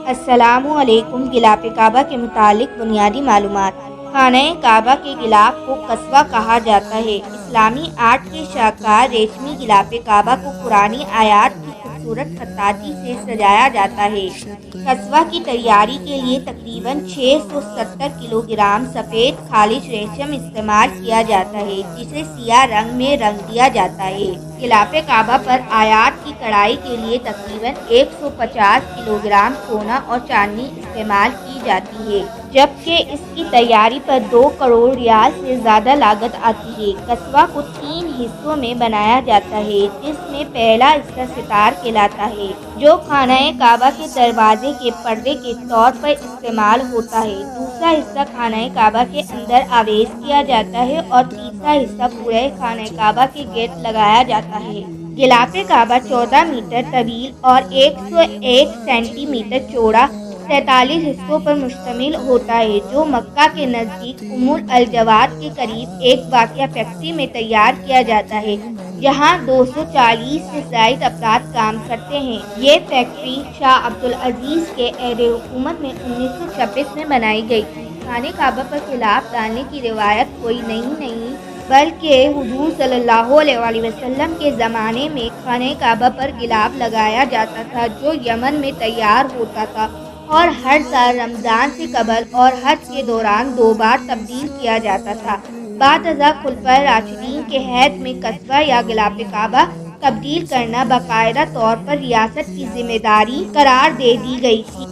السلام علیکم۔ غلاف کعبہ کے متعلق بنیادی معلومات۔ خانہ کعبہ کے غلاف کو قصوہ کہا جاتا ہے۔ اسلامی آرٹ کے شاہکار ریشمی غلاف کعبہ کو قرآنی آیات کی خوبصورت خطاطی سے سجایا جاتا ہے۔ قصوہ کی تیاری کے لیے تقریباً 670 کلو گرام سفید خالص ریشم استعمال کیا جاتا ہے، جسے سیاہ رنگ میں رنگ دیا جاتا ہے۔ غلاف کعبہ پر آیات کی کڑھائی کے لیے تقریباً 150 کلو گرام سونا اور چاندی استعمال کی جاتی ہے، جبکہ اس کی تیاری پر 2 کروڑ ریال سے زیادہ لاگت آتی ہے۔ قصوہ کو 3 حصوں میں بنایا جاتا ہے، جس میں پہلا حصہ ستار کہلاتا ہے، جو خانہ کعبہ کے دروازے کے پردے کے طور پر استعمال ہوتا ہے۔ دوسرا حصہ خانہ کعبہ کے اندر آویز کیا جاتا ہے اور تیسرا حصہ پورے خانہ کعبہ کے گرد لگایا جاتا ہے۔ غلاف کعبہ 14 میٹر طویل اور 101 سینٹی میٹر چوڑا 43 حصوں پر مشتمل ہوتا ہے، جو مکہ کے نزدیک ام الجواد کے قریب ایک واقع فیکٹری میں تیار کیا جاتا ہے، جہاں 240 سے زائد افراد کام کرتے ہیں۔ یہ فیکٹری شاہ عبدالعزیز کے عہد حکومت میں 1926 میں بنائی گئی تھی۔ خانہ کعبہ پر غلاف ڈالنے کی روایت کوئی نہیں بلکہ حضور صلی اللہ علیہ وسلم کے زمانے میں خانہ کعبہ پر غلاف لگایا جاتا تھا، جو یمن میں تیار ہوتا تھا اور ہر سال رمضان سے قبل اور حج کے دوران 2 بار تبدیل کیا جاتا تھا۔ بعد ازاں خلفائے راشدین کے عہد میں قصوہ یا غلاف کعبہ تبدیل کرنا باقاعدہ طور پر ریاست کی ذمہ داری قرار دے دی گئی تھی۔